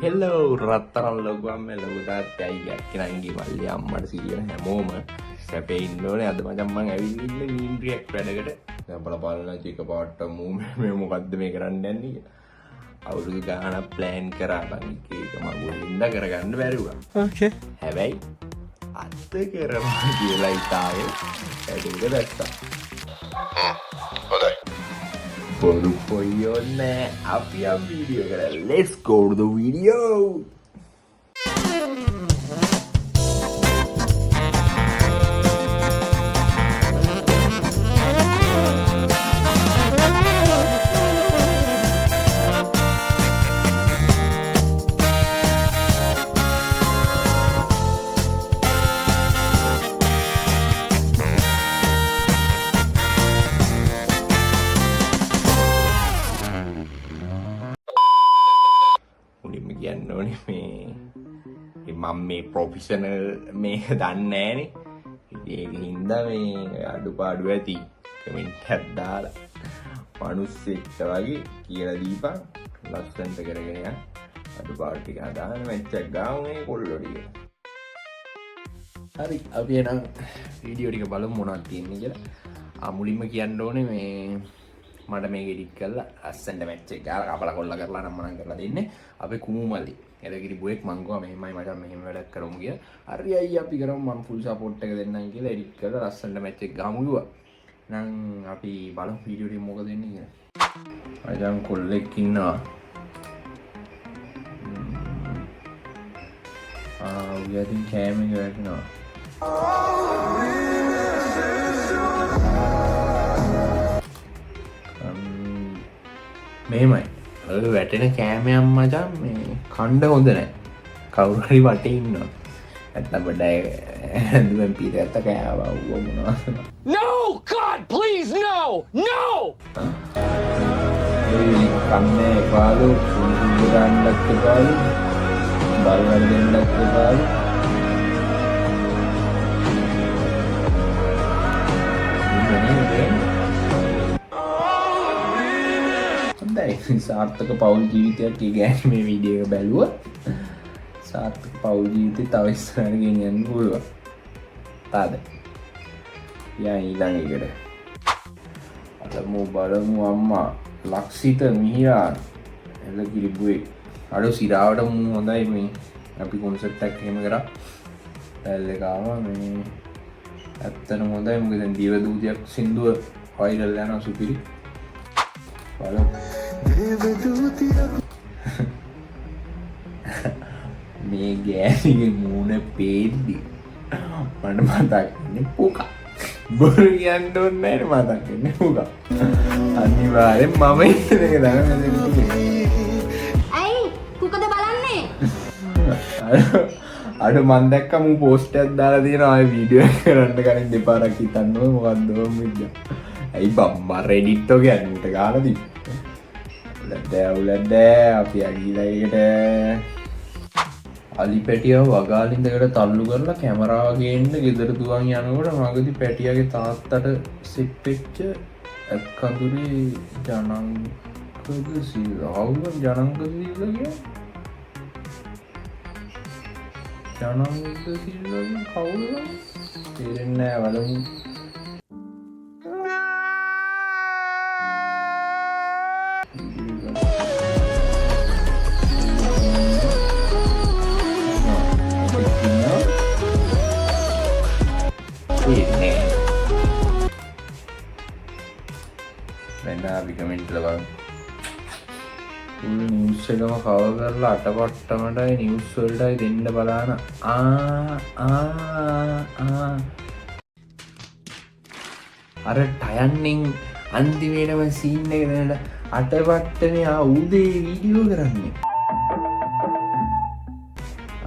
Hello රත්තරන් ලොකුවම් ලොකු තාත්තයි අක්කනන්ගේ මල්ලි අම්මට සිරියන හැමෝම සැපේ ඉන්න ඕනේ. අද මචං මං ඇවිල්ලා ඉන්නේ මීන් රියැක්ට් වැඩකට. දැන් බලන්න චික පාට මේ මොකද්ද මේ කරන්න යන්නේ කියලා. අවුරුදු ගාණක් ප්ලෑන් කරා බං එක මගුලින්ද කරගන්න බැරි වුණා. ඕකේ. හැබැයි අත් කරමු කියලා ඉතාලේ වැඩේට දැක්කා. හොඳයි. Por pollone, había video. Let's go to the video. කියන්න ඕනේ මේ මම මේ ප්‍රොෆෙෂනල් මේක දන්නේ නැහනේ. ඒක හින්දා මේ අඩුපාඩු ඇති කමෙන්ට් එකක් දාලා මිනිස්සෙක් වගේ කියලා දීපන් ලස්සනට කරගෙන යන්න. අඩුපාඩු ටික දාන්න මැච් එකක් ගාමු මේ කොල්ලෝ ටික. හරි අපි එනම් වීඩියෝ ටික බලමු මොනවද තියෙන්නේ කියලා. මුලින්ම කියන්න ඕනේ මේ මට මේක එඩිට් කරලා අස්සෙන්ට මැච් එක ගාලා කපලා කොල්ල කරලා නම් මනම් කරලා දෙන්නේ අපේ කුමුමලි. එදගිරි බුවෙක් මං ගියා මෙහෙමයි මට මෙහෙම වැඩක් කරමු කියලා. හරි අයිය අපි කරමු මම ෆුල් සපෝට් එක දෙන්නම් කියලා එඩිට් කරලා අස්සෙන්ට මැච් එක ගාමු කිව්වා. නම් අපි බලමු වීඩියෝ එකේ මොකද වෙන්නේ කියලා. අයම් කොල්ලෙක් ඉන්නවා. උයදින් කැම එක වැටෙනවා. මෙහෙමයි ඔය වැටෙන කෑමයන් මචං මේ කණ්ඩ හොඳ නැහැ. කවුරු හරි වටේ ඉන්නවා. නැත්නම් බඩ ඇඳුම් පිටට කෑවා වුණා. No, God, please, no, no. ඒ කන්නේ පාලු ගන්නත් පාලු බලවල දෙන්නත් පාලු සාර්ථක පවුල් ජීවිතයක් ගෑන මේ වීඩියෝ එක බැලුවොත් සාර්ථක පවුල් ජීවිතේ තව ඉස්සරහට ගෙනියන්න පුළුවන්. තාද යා ඊළඟ එකට අදමු බලමු අම්මා ලක්ෂිත මිහිරා එළ කිරිබුවේ අර සිරාවට මු හොඳයි මේ අපි කොන්සර්ට් එකක් එහෙම කරා. පැල් එක ආවා මේ ඇත්තටම හොඳයි මොකද දැන් දිව දූතියක් සින්දුව වයිරල් යනවා සුපිරි. බලමු මේ ගෑනිගේ මූණ පේද්දි මට මතක්න්නේ පුකා. බොරු කියන්න ඕනේ නැහැ මතක්න්නේ පුකා. අනිවාර්යෙන් මම ඉන්න එක දන්නේ. ඇයි කුකද බලන්නේ? අර මන් දැක්ක මු පෝස්ට් එකක් දාලා තියෙනවා ආයේ වීඩියෝ එක කරන්න කලින් දෙපාරක් හිතන්න ඕනේ මොකද්ද මොකද. ඇයි බම්මා රෙඩිට් එක ගන්න උට ගාලා දී. උලද්ද අපි අගීලයකට අලි පැටියව වගාලින්දකට තල්ලු කරලා කැමරාව ගේන්න ගෙදර දුවන් යනකොට මගදී පැටියගේ තාත්තට සිප් වෙච්ච එක්කඳුරේ ජනංගද සීලාව ජනංගද සීලාගේ ජනංගද සීලාගේ කවුද තේරෙන්නේ නැහැ වලමු. අපි කමෙන්ට් ලබා නිවුස් එකම කවර් කරලා අටපට්ටමටයි නිවුස් වලටයි දෙන්න බලන අර ටයන්නින් අන්තිමේටම සීන් එක දෙන්න අටපට්ටමේ උදේ වීඩියෝ කරන්නේ.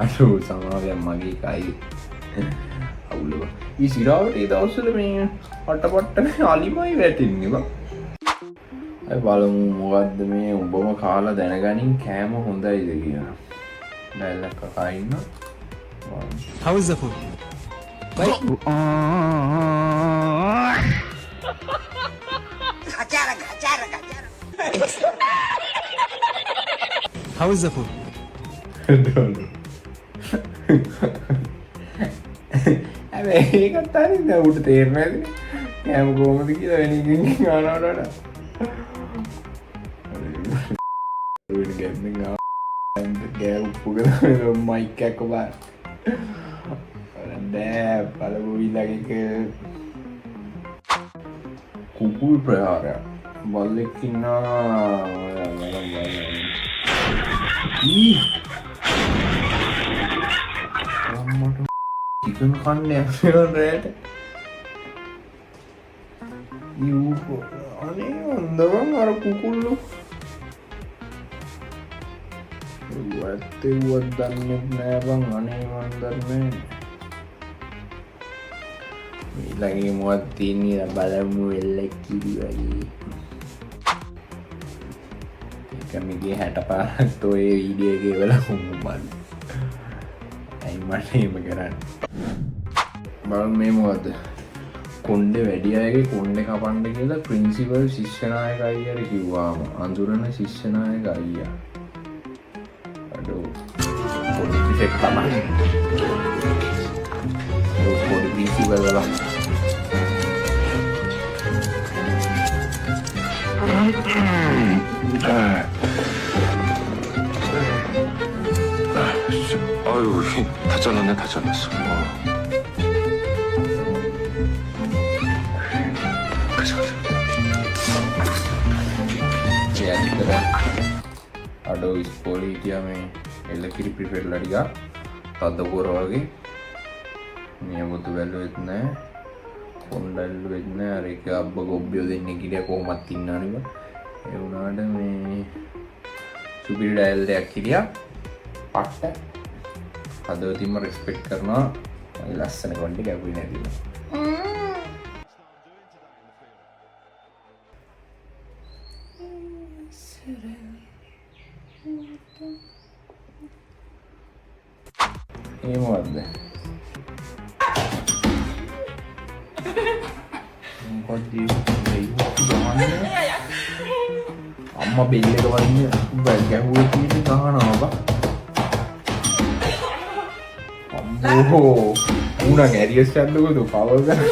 අසු සමාවයක් මගේ කයි අවුලව ඊ සිරාවට ඒ දවස්වල මේ අටපට්ටමේ අලිමයි වැටෙන්නේ බං. බලමු මොකද්ද මේ උඹම කාලා දැනගනින් කෑම හොඳයිද කියලා. ඩයලොග් කකා ඉන්න. How is the food? How is the food? හැබැයි ඒකත් හරිද උට තේරෙන්නේ නැතිනේ. කෑම කොහොමද කියලා වෙන එකකින් අහනවට වඩා. මයික් එකක් බාර. නෑ පළමු විලගේ කුකුල් ප්‍රහාරයක්. බල්ලෙක් ඉන්නා. චිකන් කන්නේ රෑට අනේ හොඳවන් අර කුකුල්ලු ඇත්තෙව්වත් දන්නෙත් නෑබං අනේ මන් දන්නේ ඊළඟේ මොකක්ද තියෙන්නේ බලමු එල්ලෙක් කිරි වගේ එකමගේ 60 පාරක් ඔය වීඩියෝ එකේ වල මන් ඇයි මට එහෙම කරන්නේ බලමු මේ මොකද්ද කොණ්ඩේ වැඩි අයගේ කොණ්ඩේ කපන්න කියලා ප්‍රින්සිපල් ශිෂ්‍ය නායක අයියට කිව්වාම අඳුරන ශිෂ්‍ය නායක අයියා අඩෝ පොඩි ටිකක් තමයි පොඩි ප්‍රින්සිපල් වල 아유, 다 잘랐네, 다 잘랐어. 가자, 가자. ඇත්තට අඩෝ ඉස්කෝලේ හිටියා මේ එල්ලකිරි ප්‍රිපෙරලා ටිකක් තද්දපුර වගේ නියමුතු බැලුවෙත් නෑ කොණ්ඩල්ලුවෙත් නෑ අර එක අබ්බ ගොබ්බියෝ දෙන්නේ කිරියා කොහොමත් ඉන්නා නේ ඒ වුණාට මේ සුපිරි ඩයල් දෙයක් කිරියා පට්ට හදවතින්ම රෙස්පෙක්ට් කරනවා ලස්සන කොණ්ඩේ ගැපුවේ නැතිව ඒ මොකද්ද මොකද්ද අම්මා බෙල් එක වදින්න ගැහුවේ කීටි ගහනවා බා අම්මෝ උණන් ඇරියස් යන්නකොද පවර් ගන්න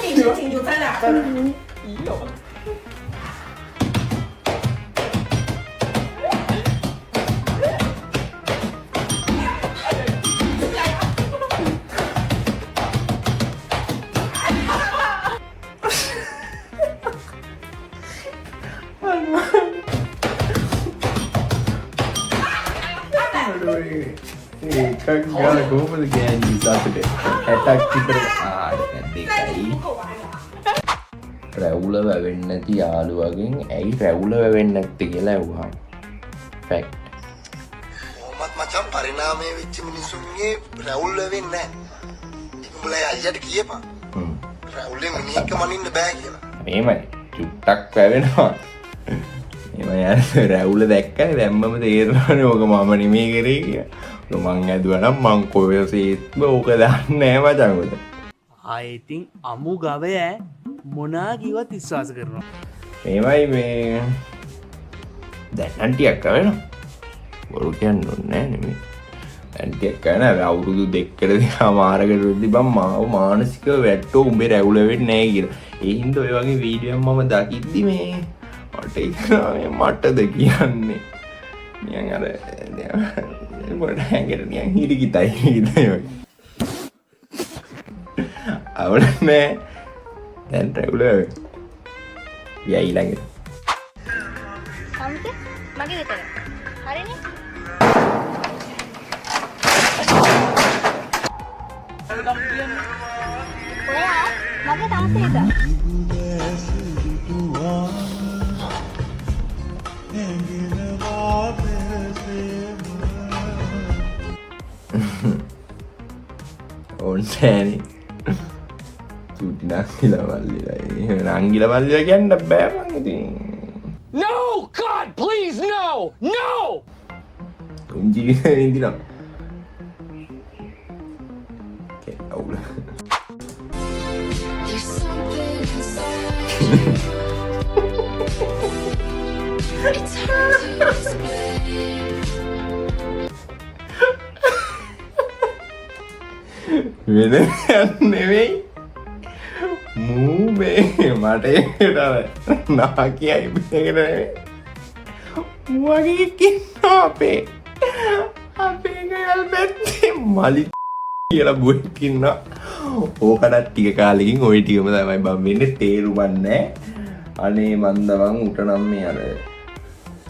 එකක් ගාලා කොහොමද ගෑනි සතුට 60ක් විතර දෙකයි රැවුල වැවෙන්නේ නැති යාළුවගෙන් ඇයි රැවුල වෙවෙන්නේ නැත්තේ කියලා ඇහුවා ෆැක්ට් මොහොමත් මචං පරිණාමයේ වෙච්ච මිනිසුන්ගේ රැවුල් වෙවෙන්නේ නැහැ උඹලා අයියට කියපන් රැවුලේ මිනිහෙක් මනින්න බෑ කියලා මේමයි චුට්ටක් වැවෙනවා එම ය රැවුල දැක්කනේ දැම්මම තේරෙනවනේ ඕක මම නෙමෙයි කරේ කියලා මං ඇදුවා නම් මං කොහෙසෙත්ම ඕක දන්නේ නැහැ මචං උද ආයෙතින් අමු ගවය මොනා කිව්වත් විශ්වාස කරනවා මේමයි මේ දැන් අන්ටියක් කරනවා බොරු කියන්න ඕනේ නෑ නෙමෙයි අන්ටියක් කරන අවුරුදු දෙකකට දෙකමාරකට වෙද්දි බම් මාව මානසිකව වැට්ටෝ උඹේ රැවුල වෙන්නේ නැහැ කියලා ඒ හින්දා ඔය වගේ වීඩියෝ මම දකිද්දි මේ මට මටද කියන්නේ නියන් අර මොකට හැඟෙට නියන් හිරිකිතයි හිතයි අවුල නෑ දැන් රැවුල යයි ඊළඟට සම්ප මගේ විතර හරිනේ ඔයා මගේ තාත්තේද ඕන්නෑනේ චුටි නංගිල මල්ලිලා නංගිල මල්ලිලා කියන්න බෑ මං ඉතින් No! God, please, no! No! උන් ජීවිතේ ඉඳිනවා අවුල There's something inside. It's hard to explain. වෙන නෙවෙයි මූ මේ මට ඒකට නා කියයි මේකට නෙවෙයි මුවගේ කින්නවා අපේ ගල් පැත්තේ මලි කියලා බුවෙක් ඉන්නවා ඕකටත් ටික කාලෙකින් ওই ටිකම තමයි බම් වෙන්නේ තේරුමක් නැහැ අනේ මන්දවන් උට නම් මේ අර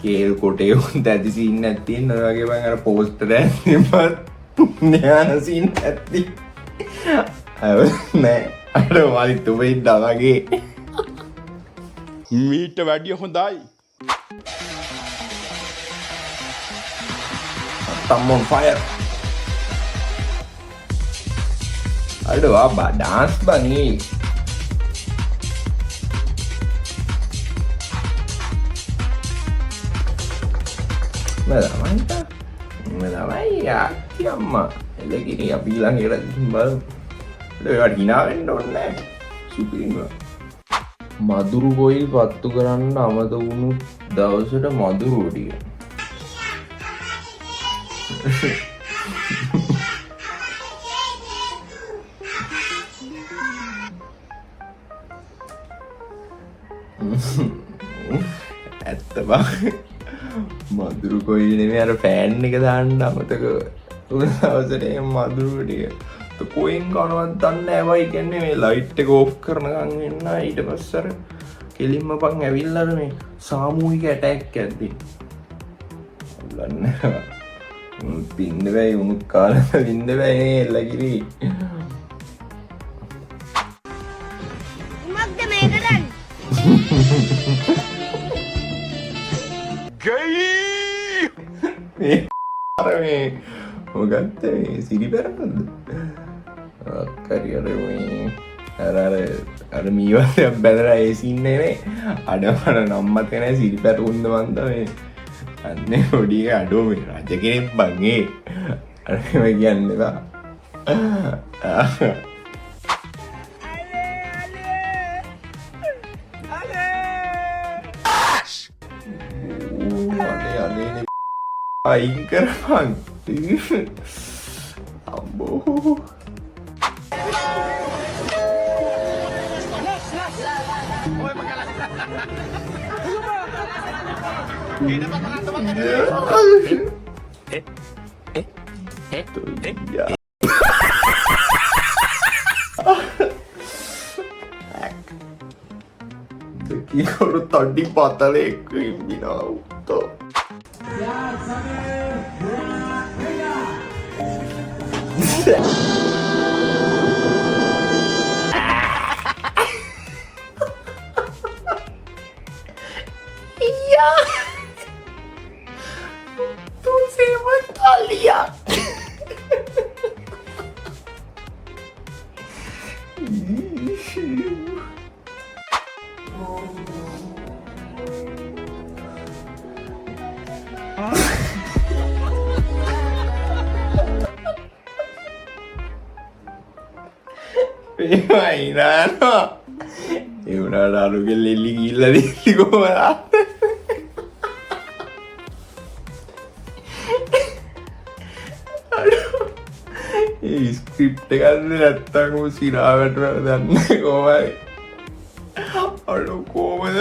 කේල් කොටේ උන්ට ඇති සීන් එකක් තියෙන ඔය වගේ මම අර පෝස්ටර් එකක් න්යාන සීන් ඇති නෑ අර වලි තුබේ ඉඳා වගේ මීට වැඩිය හොඳයි. I'm on fire. Aduh, abah dance bani. Malamai ya, kiamma. Lagi ni apa bilang kira timbal. Udah hina vendonne. Superior. මදුරු කොයිල් පත්තු කරන්න අමත වුණු දවසට මදුරු ටික. ඇත්ත බං මදුරු කොයිල් නෙමෙයි අර ෆෑන් එක දාන්න අමතක වුණ දවසට මදුරු ටික කොයින් කනවත් දන්නේ නැහැ වයි කියන්නේ මේ ලයිට් එක ඕෆ් කරනකන් ඉන්න ඊට පස්සේ අර කෙලින්ම පන් ඇවිල්ලා මේ සාමූහික ඇටැක් එකක් දෙන්න. අල්ලන්නේ පින්න බෑ උණු කාලේ පින්න බෑ නේ එල්ලගිරි. මොකක්ද මේ කරන්නේ? මේ අර මේ මොකක්ද මේ සිරිපැරනද? අක්කරියර මේ අර මීවරයක් බැලලා ඒ සීන් නේ අඩවන නම්මත් නැහැ සිරිපැරුන්ද මන්ද මේ අන්නේ පොඩි අඩෝ මේ රජ කෙනෙක් බං ඒ අර මේ කියන්නේ බා අනේ අයින් කරපන් අම්බෝ Kiko tadi patale criminal to. Iya. Tu se matalia. Mainano. È una raro che le ligilla di come A script එක ගන්න නැත්තම් උ සිරාවට දන්නේ කොහොමයි අර කොහමද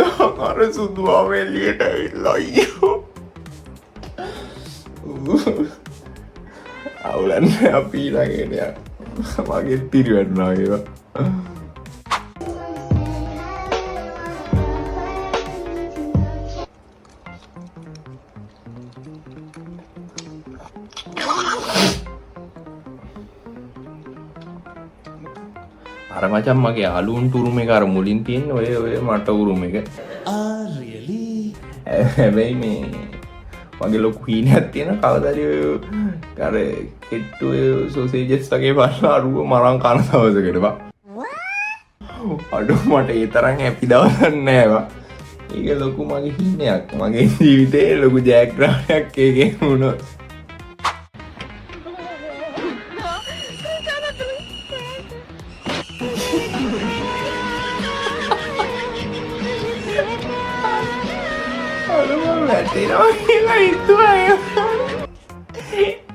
අර සුදු ආවෙලියට ඇවිල්ලා අයියෝ අවුලන්නේ අපි ළඟට මගේ පිරිවැටුණා ඒවා අර මචං මගේ අලුන් ටුරුම එක අර මුලින් තියෙන ඔය මට උරුම එක really හැබැයි මේ මගේ ලොකු හීනයක් තියෙන කවදාරි අර කෙට්ටු සෝසේජස් වගේ බලන අරුව මරන් කන දවසකට බා අඩෝ මට ඒ තරම් හැපි දවසක් නෑ බා ඒක ලොකු මගේ හීනයක් මගේ ජීවිතේ ලොකු ජයග්‍රහණයක් ඒකේ වුණා Tidak lagi itu ayo.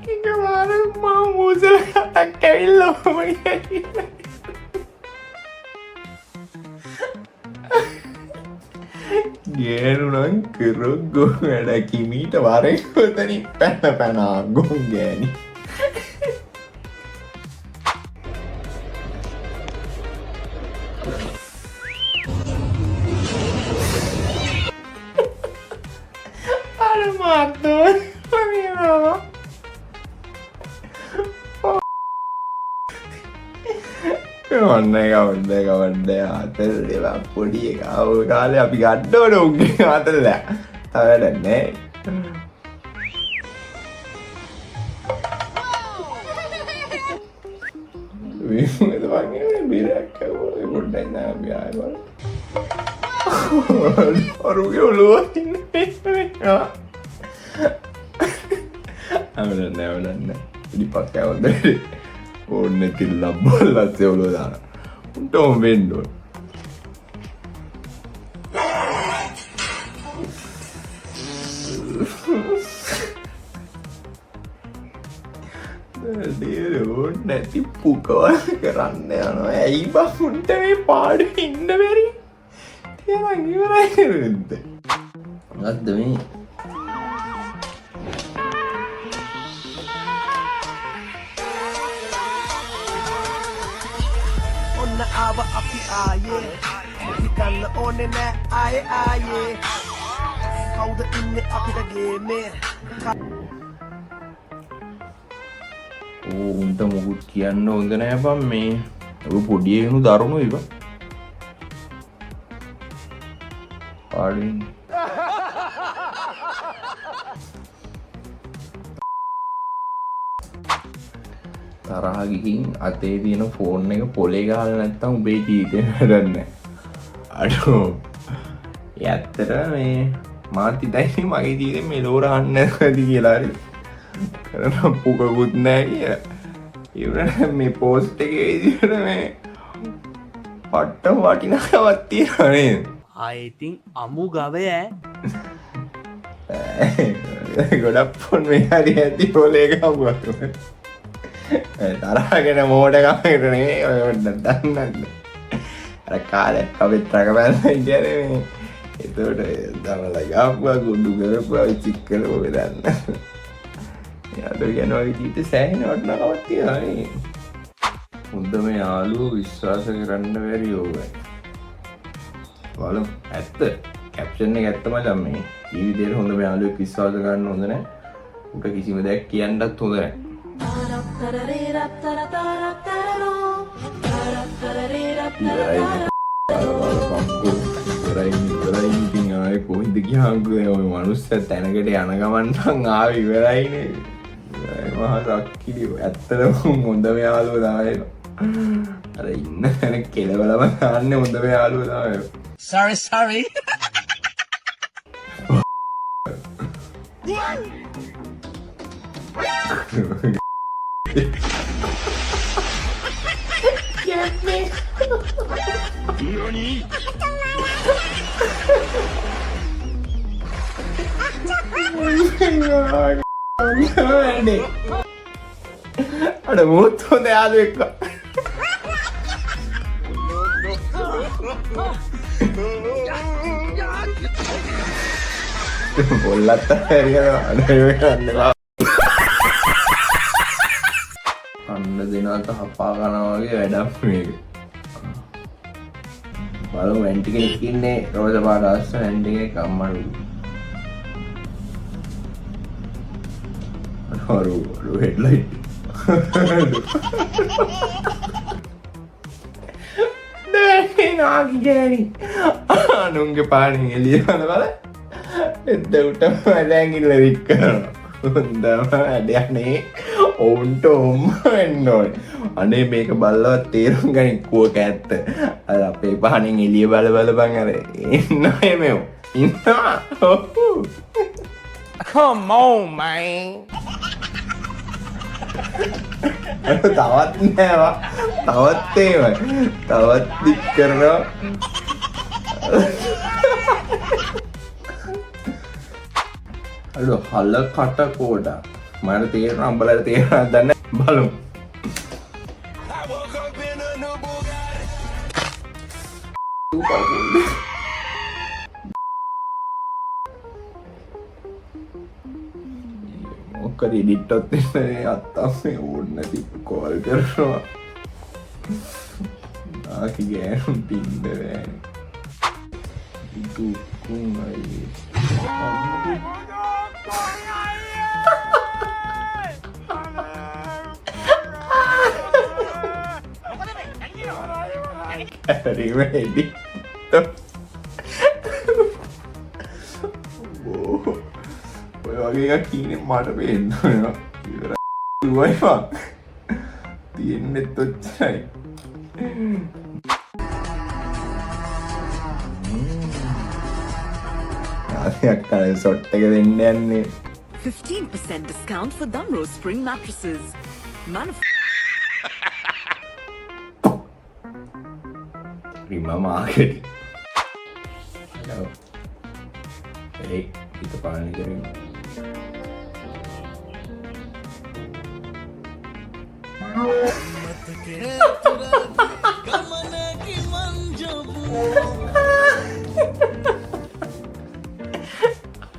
Kita baru mau musuh. පොට්ටක් ඇවිල්ලා ඔහම ගෑනුනම් කරොග්ගෝ වැඩ කිමීට වරෙක්කොතනින් පැන ගොන් ගෑනි අර මාතෝ ඔන්න කවන්න ආතල් දෙවා පොඩි එක කාලේ අපි ගඩ්ඩෝට උගේ ආතල්ල තවැඩන්නේ බිරක් පොඩ්ඩයි යාවල අරුගේ ඔලුව නැවලන්න ඉඩි පක් ඇවද ඕන්න තිල්ලා බොල්ලත් එවලෝ දාන උන්ට ඔහොම වෙන්න ඕන ඕන්න නැති පුකවල් කරන්න යනවා ඇයි බං උන්ට මේ පාඩු ඉන්න බැරි තියන ඉවරයි මොකද්ද මේ ආව අපි ආයේ හිතන්න ඕනේ නෑ ආයේ කවුද ඉන්නේ අපිට ගේමේ උන්ට මොකුත් කියන්න හොඳ නෑ බං මේ ඔය පොඩියෙනු දරුණු ඉව පාඩින් තරහ ගිහින් අතේ තියෙන ෆෝන් එක පොලේ ගහලා නැත්තම් උඹේ ජීවිතේ වැඩක් නැහැ. අඩෝ. ඇත්තට මේ මාත් හිතන්නේ මගේ ජීවිතේ මෙලෝ රහන්න නැති කියලා හරි. කරන පුකකුත් නැහැ කියලා. ඉවරනේ මේ පෝස්ට් එකේ විදිහට මේ පට්ට වටිනාකමක් තියෙනවා නේද? ඉතින් අමු ගවය ගොඩක් ෆෝන් මේ හරි ඇති පොලේ ගහුවා. තරහගෙන මෝඩකමකට නෙවෙයි ඔය දන්නන්න අර කාලෙත් අපිත් රකපැන්න ඉන්නේ මේ එතකොට දමලා යාපුවා ගුඩු කරපුවා චික් කරපුවා වෙදන්න යාළුවෝ කියනවා ජීවිතේ සෑහෙන වටිනාකමක් තියෙනවා නේ හොඳම යාළුවෝ විශ්වාස කරන්න බැරි ඕගයි බලමු ඇත්ත කැප්ෂන් එක ඇත්තම තමයි ජීවිතේට හොඳම යාළුවෙක් විශ්වාස කරන්න හොඳ නැහැ උට කිසිම දෙයක් කියන්නත් හොඳ නැහැ ඉතින් ආයේ කොහෙද ගියාංගෝ ඔය මනුස්සය තැනකට යන ගමන් නම් ආවේ ඉවරයිනේ මහා රක්කිලිය ඇත්තටම හොඳම යාළුවෝ තමයි අර ඉන්න තැන කෙලවලම තාන්නේ හොඳම යාළුවෝ තමයි sorry අட මොත් හොඳ යාළුවෙක් බොල්ලත් හරියනවා අන්න අන්න දෙනවත හපා කනවා වගේ වැඩක් මේක බලමු වැන්ටි කෙනෙක් ඉන්නේ රෝස පාට අස්ස වැන්ටි කෙනෙක් අම්මලු අරු හෙඩ්ලයිට් දැන් නාගි ගෑනි අනුන්ගේ පාණින් එළිය යන බල එද්දට වැලැඟිල්ල රික් කරනවා හොඳම වැඩනේ ඔවුන්ට ඔම්ම වෙන්න ඕනේ අනේ මේක බල්ලවත් තේරුම් ගනින් කුවක ඇත්ත අර අපේ පහනින් එළිය බල බං අර එන්න එමෙව ඉන්නවා Come on, man. තවත් නෑවා තවත් ඒවයි තවත් දික් කරනවා අඩු හල කට කෝඩා මට තේරෙනවා උඹලට තේරෙනවද දන්නේ බලමු කකුල්. මොකද ඉඩිට්ටොත් එන්නේ අත්තම් මේ ඕන්න නැති කෝල් කරනවා. ආකි ගෑනුන් පින්ද වෑනේ. දුකුන් අයියේ. හරි වැඩි. ඔය වගේ එකක් කීනේ මට පේන්න වෙනවා. ඉවරයි බං. තියෙන්නෙත් ඔච්චරයි. ආයෙත් කලින් සොට් එක දෙන්න යන්නේ. 15% discount for Damro Spring mattresses. Rima market. Hello. Hey, kita paling kering.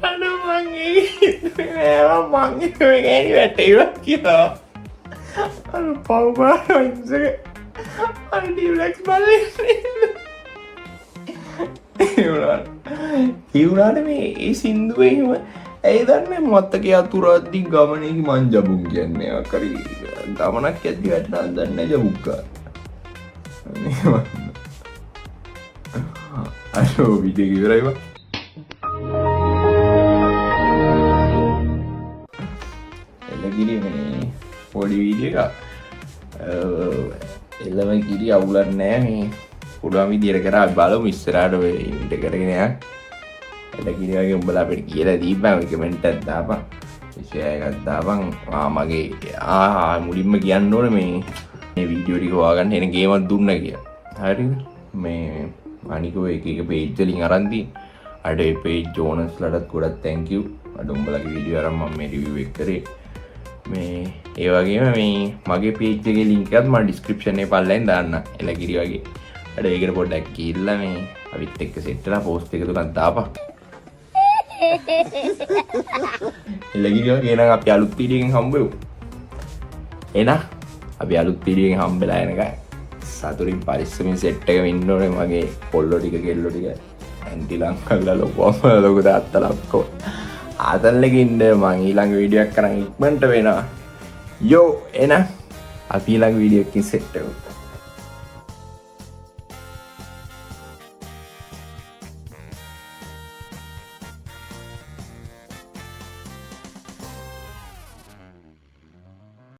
Aduh mangi, memang mangi pengen betul kita. Aduh pau banget sih. Aduh di relax balik. හිවුණාට මේ ඒ සින්දුවේම ඇයි දන්නේ මත්තක අතුරද්දි ගමනේ මං ජබුන් කියන්නේ කරි ගමනක් ඇද්දි වැටෙනවා දන්නේ ජබුක්කා අරෝ වීඩියෝ ඉවරයි බා එළගිරි මේ පොඩි වීඩියෝ එකක් එළම කිරි අවුලක් නැහැ මේ පුළුවන් විදියට කරා බලමු ඉස්සරහට ඔය ඉන්ට කරගෙන යන්න. එළකිරි වගේ උඹලා අපිට කියලා දීපන් ඔය කමෙන්ට් එකක් දාපන්. ෂෙයා එකක් දාපන්. මගේ මුලින්ම කියන්න ඕනේ මේ වීඩියෝ ටික හොයාගන්න එන ගේමක් දුන්නා කියලා. හරිද? මේ අනික ඔය එක එක පේජ් වලින් අරන් තියෙන. අර ඒ පේජ් ජෝනස්ලටත් ගොඩක් thank you. අද උඹලගේ වීඩියෝ අරන් මම මේ රිවිව් එක කරේ. මේ ඒ වගේම මේ මගේ පේජ් එකේ link එකත් මම description එකේ පල්ලෙන් දාන්න. එළකිරි වගේ අඩ ඒකට පොඩ්ඩක් ගිහිල්ලා මේ අපිත් එක්ක සෙට් වෙලා පෝස්ට් එක තුනක් දාපන්. එළකිරි වගේ නම් අපි අලුත් වීඩියෝ එකෙන් හම්බෙමු. එහෙනම් අපි අලුත් වීඩියෝ එකෙන් හම්බෙලා එනකන් සතුටින් පරිස්සමින් සෙට් එකෙම ඉන්න ඕනේ මගේ පොල්ලෝ ටික කෙල්ලෝ ටික ඇන්ටි ලංකල්ලා ලොකු තාත්තලා ඔක්කොම. ආතල්ලක ඉන්න මං ඊළඟ වීඩියෝ එකක් කරන් ඉක්මනට වෙනවා. යෝ එහෙනම් අපි ඊළඟ වීඩියෝ එකකින් සෙට් වෙමු.